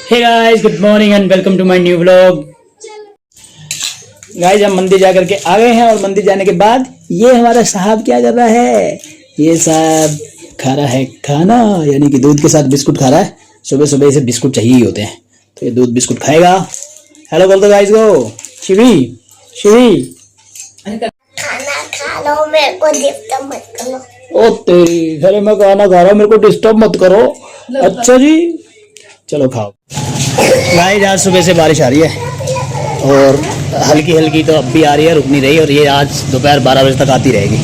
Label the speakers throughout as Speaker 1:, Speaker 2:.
Speaker 1: Hey guys, good morning and welcome to my new vlog. Guys, हम मंदिर जा करके आ गए हैं और मंदिर जाने के बाद ये हमारा साहब क्या कर रहा है? ये साहब खा रहा है खाना, यानी कि दूध के साथ बिस्कुट खा रहा है। सुबह सुबह इसे बिस्कुट चाहिए ही होते हैं, तो ये दूध बिस्कुट खाएगा। हेलो बोल दो गाइस को। शिवी शिवी
Speaker 2: खाना खा लो, मेरे को डिस्टर्ब मत करो।
Speaker 1: ओ तेरी, अरे मैं खाना खा रहा हूँ, मेरे को डिस्टर्ब मत करो। अच्छा जी, चलो खाओ। गाइस, आज सुबह से बारिश आ रही है और हल्की हल्की तो अब भी आ रही है, रुक नहीं रही, और ये आज दोपहर 12 बजे तक आती रहेगी।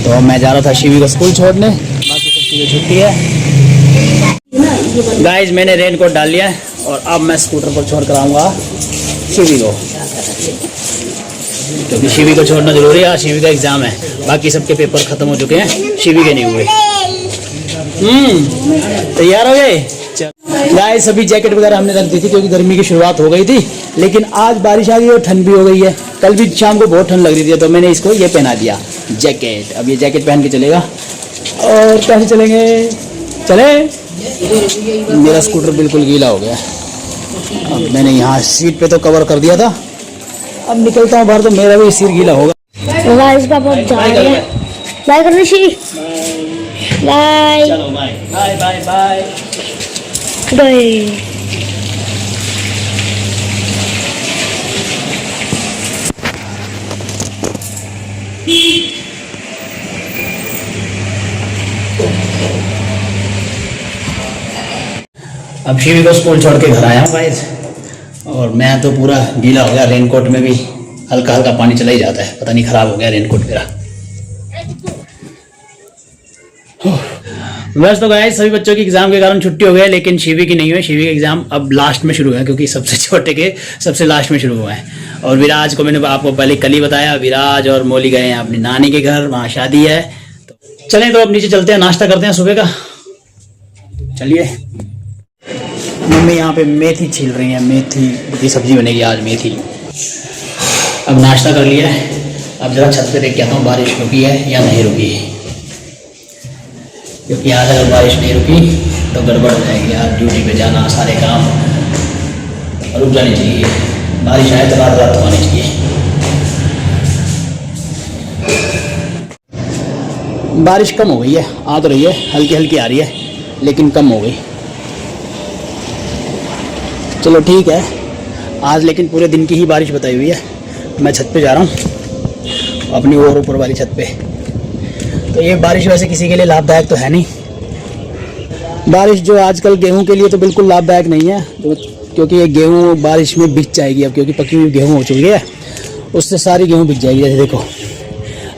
Speaker 1: तो मैं जा रहा था शिवी को स्कूल छोड़ने, बाकी सब चीज़ें छुट्टी है। गाइस, मैंने रेनकोट डाल लिया है और अब मैं स्कूटर पर छोड़ कर आऊँगा शिवी को, क्योंकि शिवी को छोड़ना जरूरी है। आज शिवी का एग्जाम है, बाकी सबके पेपर खत्म हो चुके हैं, शिवी के नहीं हुए। तैयार हो गए? गाइस, सभी जैकेट वगैरह हमने रख दी थी क्योंकि गर्मी की शुरुआत हो गई थी, लेकिन आज बारिश आ गई और ठंड भी हो गई है। कल भी शाम को बहुत ठंड लग रही थी, तो मैंने इसको ये पहना दिया जैकेट। अब ये जैकेट पहन के चलेगा। और कैसे चलेंगे? चले। मेरा स्कूटर बिल्कुल गीला हो गया। अब मैंने यहाँ सीट पे तो कवर कर दिया था, अब निकलता हूँ बाहर तो मेरा भी सिर गीला होगा।
Speaker 2: गाइस, पापा जा रहे हैं। बाय कर ऋषि। बाय।
Speaker 1: चलो bye bye bye bye
Speaker 2: bye.
Speaker 1: अब शिवी को स्कूल छोड़ के घर आया हूँ गाइस, और मैं तो पूरा गीला हो गया। रेनकोट में भी हल्का हल्का पानी चला ही जाता है, पता नहीं खराब हो गया रेनकोट मेरा। वैसे तो गाइस सभी बच्चों की एग्जाम के कारण छुट्टी हो गई, लेकिन शिवी की नहीं हुई। शिवी के एग्जाम अब लास्ट में शुरू है, क्योंकि सबसे छोटे के सबसे लास्ट में शुरू हुआ है। और विराज को मैंने आपको पहले कल ही बताया, विराज और मोली गए हैं अपनी नानी के घर, वहाँ शादी है। तो चलें, तो अब नीचे चलते हैं, नाश्ता करते हैं सुबह का। चलिए। मम्मी यहाँ पे मेथी छील रही है, मेथी की सब्जी बनेगी आज, मेथी। अब नाश्ता कर लिया है, अब जरा छत पे देख के आता हूँ बारिश रुकी है या नहीं रुकी है, क्योंकि आज अगर बारिश नहीं रुकी तो गड़बड़ हो जाएगी। आज ड्यूटी पे जाना, सारे काम रुक जाने चाहिए। बारिश आए तो रात रात आनी चाहिए। बारिश कम हो गई है, आ तो रही है, हल्की हल्की आ रही है, लेकिन कम हो गई। चलो ठीक है, आज लेकिन पूरे दिन की ही बारिश बताई हुई है। मैं छत पे जा रहा हूँ, अपनी और ऊपर वाली छत पे। तो ये बारिश वैसे किसी के लिए लाभदायक तो है नहीं। बारिश जो आजकल गेहूं के लिए तो बिल्कुल लाभदायक नहीं है, क्योंकि ये गेहूं बारिश में बिक जाएगी। अब क्योंकि पकी हुई गेहूं हो चुकी है, उससे सारी गेहूं बिक जाएगी। जैसे देखो,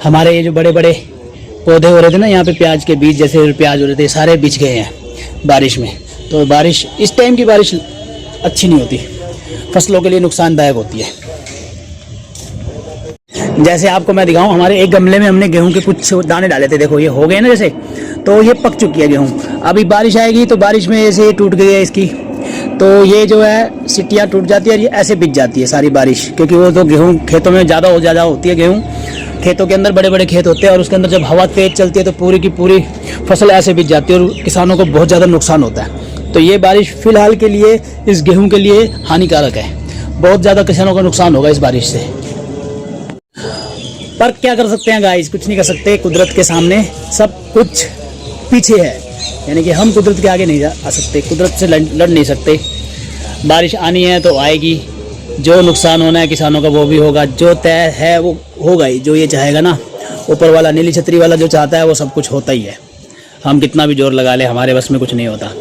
Speaker 1: हमारे ये जो बड़े बड़े पौधे हो रहे थे ना, यहाँ पे प्याज के बीज जैसे प्याज हो रहे थे, सारे बिछ गए हैं बारिश में। तो बारिश, इस टाइम की बारिश अच्छी नहीं होती, फसलों के लिए नुकसानदायक होती है। जैसे आपको मैं दिखाऊं, हमारे एक गमले में हमने गेहूं के कुछ दाने डाले थे, देखो ये हो गए ना जैसे, तो ये पक चुकी है गेहूं। अभी बारिश आएगी तो बारिश में ऐसे टूट गई है इसकी, तो ये जो है सिटियाँ टूट जाती है और ये ऐसे बिक जाती है सारी बारिश। क्योंकि वो तो गेहूं खेतों में ज़्यादा होती है। गेहूं खेतों के अंदर बड़े बड़े खेत होते हैं, और उसके अंदर जब हवा तेज चलती है तो पूरी की पूरी फसल ऐसे बिक जाती है, और किसानों को बहुत ज़्यादा नुकसान होता है। तो ये बारिश फिलहाल के लिए इस गेहूं के लिए हानिकारक है, बहुत ज़्यादा किसानों का नुकसान होगा इस बारिश से। पर क्या कर सकते हैं गाइस, कुछ नहीं कर सकते। कुदरत के सामने सब कुछ पीछे है, यानी कि हम कुदरत के आगे नहीं आ सकते, कुदरत से लड़ नहीं सकते। बारिश आनी है तो आएगी, जो नुकसान होना है किसानों का वो भी होगा, जो तय है वो होगा ही। जो ये चाहेगा ना, ऊपर वाला नीली छतरी वाला जो चाहता है वो सब कुछ होता ही है। हम कितना भी जोर लगा ले, हमारे बस में कुछ नहीं होता।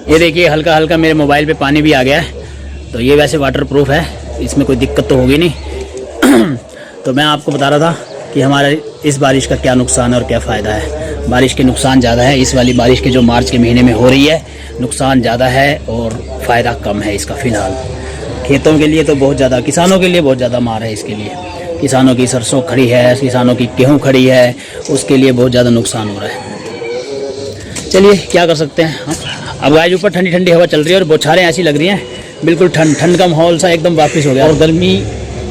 Speaker 1: ये देखिए, हल्का हल्का मेरे मोबाइल पे पानी भी आ गया है, तो ये वैसे वाटर प्रूफ है, इसमें कोई दिक्कत तो होगी नहीं। तो मैं आपको बता रहा था कि हमारे इस बारिश का क्या नुकसान है और क्या फ़ायदा है। बारिश के नुकसान ज़्यादा है, इस वाली बारिश के जो मार्च के महीने में हो रही है, नुकसान ज़्यादा है और फ़ायदा कम है इसका। फ़िलहाल खेतों के लिए तो बहुत ज़्यादा, किसानों के लिए बहुत ज़्यादा मार है इसके लिए। किसानों की सरसों खड़ी है, किसानों की गेहूँ खड़ी है, उसके लिए बहुत ज़्यादा नुकसान हो रहा है। चलिए क्या कर सकते हैं। अब गाइस, ऊपर ठंडी ठंडी हवा चल रही है और बौछारें ऐसी लग रही हैं, बिल्कुल ठंड का माहौल सा एकदम वापस हो गया। और गर्मी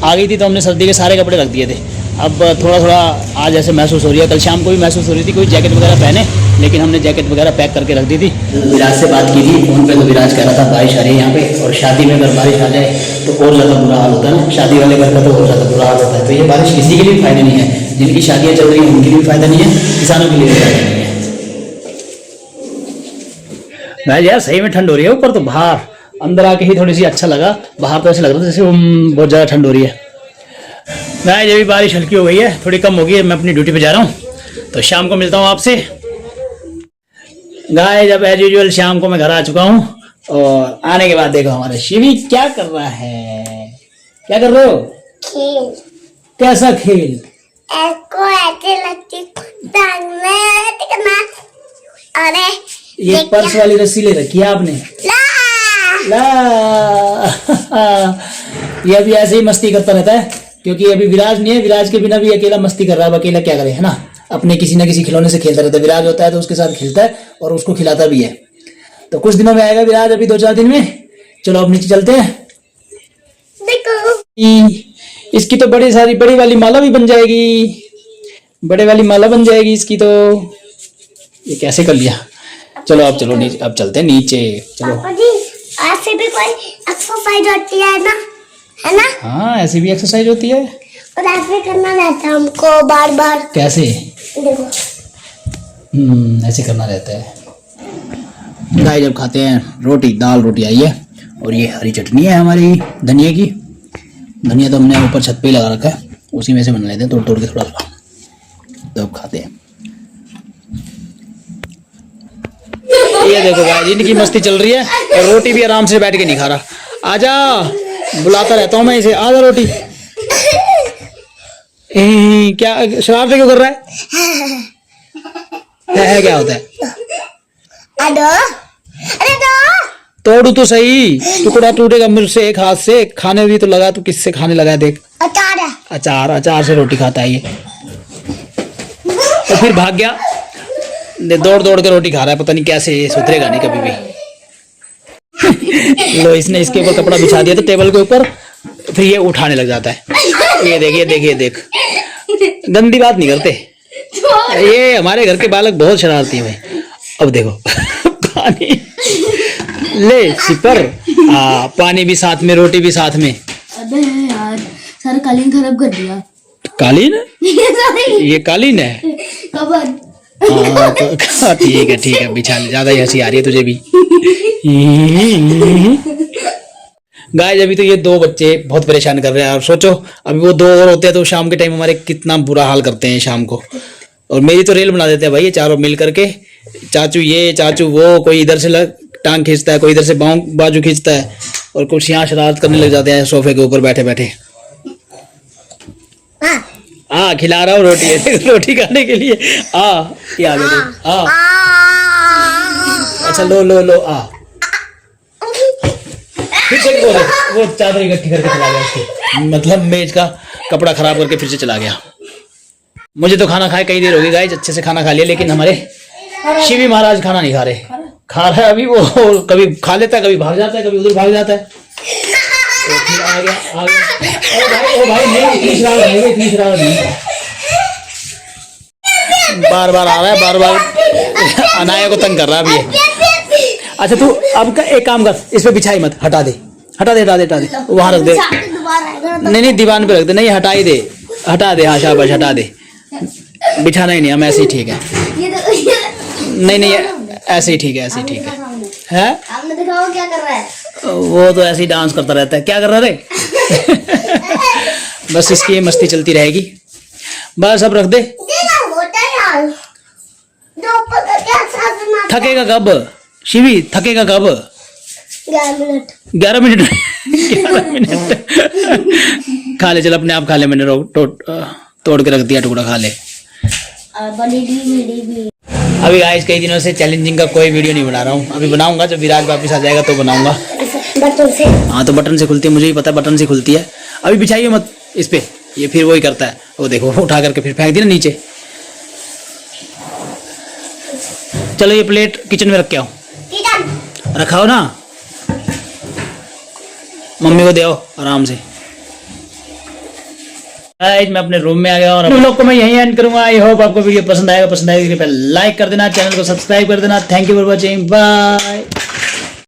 Speaker 1: आ गई थी तो हमने सर्दी के सारे कपड़े रख दिए थे। अब थोड़ा थोड़ा आज ऐसे महसूस हो रही है, कल शाम को भी महसूस हो रही थी, कोई जैकेट वगैरह पहने, लेकिन हमने जैकेट वगैरह पैक करके रख दी थी। विराज से बात की थी फ़ोन पे, तो विराज कह रहा था बारिश आ रही है यहाँ पे, और शादी में अगर बारिश आ जाए तो और ज़्यादा बुरा हाल होता है ना, शादी वाले घर का तो और ज़्यादा बुरा हाल होता है। तो ये बारिश किसी के लिए भी फ़ायदा नहीं है, जिनकी शादियाँ चल रही हैं उनके लिए भी फ़ायदा नहीं है, किसानों के लिए भी फ़ायदा नहीं है। भाई यार सही में ठंड हो रही है ऊपर, तो बाहर अंदर आके ही थोड़ी सी अच्छा लगा, बाहर तो ऐसे लग रहा था जैसे बहुत ज़्यादा ठंड हो रही है। गाइस जब भी बारिश हल्की हो गई है, थोड़ी कम हो गई है, मैं अपनी ड्यूटी पे जा रहा हूँ, तो शाम को मिलता हूँ आपसे। गाइस जब एज यूजुअल शाम को मैं घर आ चुका हूँ, और आने के बाद देखो हमारा शिवी क्या कर रहा है। क्या कर रहे हो?
Speaker 2: खेल।
Speaker 1: कैसा खेल?
Speaker 2: ऐसे लगती करना। अरे
Speaker 1: ये पर्स वाली रस्सी ले रखी है आपने? ला ये अभी ऐसे ही मस्ती करता रहता है, क्योंकि अभी विराज नहीं है, विराज के बिना भी अकेला मस्ती कर रहा है। अकेला क्या करे, है ना, अपने किसी ना किसी खिलौने से खेलता रहता है। विराज होता है तो उसके साथ खेलता है और उसको खिलाता भी है। तो कुछ दिनों में आएगा विराज, अभी 2-4 दिन में। चलो अब नीचे चलते हैं। देखो इसकी तो बड़ी वाली माला भी बन जाएगी, बड़े वाली माला बन जाएगी इसकी तो। ये कैसे कर लिया? चलो अब चलो नीचे, अब चलते हैं नीचे। चलो
Speaker 2: ऐसे भी कोई एक्सरसाइज होती है ना, है ना?
Speaker 1: हाँ ऐसे भी एक्सरसाइज होती है,
Speaker 2: और ऐसे करना रहता है हमको बार बार।
Speaker 1: कैसे?
Speaker 2: देखो
Speaker 1: ऐसे करना रहता है। गाइस जब खाते हैं रोटी, दाल रोटी आई है, और ये हरी चटनी है हमारी धनिया की। धनिया तो हमने ऊपर छत पे ही लगा रखा है, उसी में से बना लेते हैं तोड़ तोड़ के थोड़ा सा, तो अब खाते हैं। ये देखो गाइस इनकी मस्ती चल रही है, और रोटी भी आराम से बैठ के नहीं खा रहा। आजा, बुलाता रहता हूँ मैं इसे, आजा रोटी। क्या शरारतें क्यों कर रहा है? क्या होता है? तोड़ू तो सही, टुकड़ा टूटेगा मुझसे एक हाथ से। खाने भी तो लगा, तू किससे खाने लगा? देख अचार से रोटी खाता है ये, तो फिर भाग गया, दौड़ दौड़ के रोटी खा रहा है, पता नहीं कैसे, ये सुधरेगा नहीं कभी भी। लो इसने इसके ऊपर कपड़ा बिछा दिया था टेबल के ऊपर, फिर ये उठाने लग जाता है। ये देख गंदी बात नहीं करते, ये हमारे घर के बालक बहुत शरारती है भाई। अब देखो पानी ले सिपर, पानी भी साथ में, रोटी भी साथ में।
Speaker 2: अबे यार सारा कालीन खराब कर दिया।
Speaker 1: कालीन? ये कालीन है?
Speaker 2: कबर।
Speaker 1: हाँ तो ठीक है बिछा ले, ज्यादा ही हंसी आ रही है तुझे भी। गाइस अभी तो ये 2 बच्चे बहुत परेशान कर रहे हैं, और सोचो अभी वो 2 और होते हैं तो शाम के टाइम हमारे कितना बुरा हाल करते हैं शाम को। और मेरी तो रेल बना देते हैं भाई ये चारों मिल करके, चाचू ये चाचू वो, कोई इधर से टांग खींचता है, कोई इधर से बाजू खींचता है, और कुछ यहाँ शरारत करने लग जाते हैं सोफे के ऊपर बैठे बैठे। हाँ खिला रहा हूँ रोटी, रोटी खाने के लिए। ये आ गए। अच्छा लो फिर से वो चादर इकट्ठी करके चला गया उसकी, मतलब मेज का कपड़ा खराब करके फिर से चला गया। मुझे तो खाना खाए कई देर हो गई गाइस, अच्छे से खाना खा लिया, लेकिन हमारे शिवी महाराज खाना नहीं खा रहे। खा रहा है अभी वो, कभी खा लेता है, कभी भाग जाता है, कभी उधर भाग जाता है। तो फिर आ गया। ओ भाई नहीं, तीसरा नहीं, बार बार आ रहा है, बार अनाया को तंग कर रहा है अभी ये। अच्छा तू अब एक काम कर, इस पे बिछाई मत, हटा दे वहां रख दे। नहीं दीवान पे रख दे, नहीं हटा ही दे, हटा दे। हाँ शाबाश, हटा दे, बिछाना ही नहीं, हम ऐसे ही ठीक है। नहीं ऐसे ही ठीक है, हैं?
Speaker 2: आपने दिखाओ क्या कर रहा है?
Speaker 1: वो तो ऐसे ही डांस करता रहता है। क्या कर रहा रे? बस इसकी ये मस्ती चलती रहेगी, बस अब रख दे। थकेगा कब शिवी, थकेगा कब? 11 मिनट 11 मिनट खा ले, चल अपने आप खा ले, मैंने तोड़ के रख दिया टुकड़ा, खा ले। अभी गाइस कई दिनों से चैलेंजिंग का कोई वीडियो नहीं बना रहा हूँ, अभी बनाऊंगा जब विराज वापस आ जाएगा तो बनाऊंगा।
Speaker 2: बटन से?
Speaker 1: हाँ तो बटन से खुलती है, मुझे ही पता बटन से खुलती है। अभी बिछाइए मत इस पे, ये फिर वही करता है, वो देखो उठा करके फिर फेंक दी ना नीचे। चलो ये प्लेट किचन में रख के आओ, रखाओ ना, मम्मी को दे आओ आराम से। गाइस मैं अपने रूम में आ गया और अपने व्लॉग को मैं यहीं एंड करूंगा। आई होप आपको वीडियो पसंद आएगा तो लाइक कर देना, चैनल को सब्सक्राइब कर देना। Thank you for watching, bye.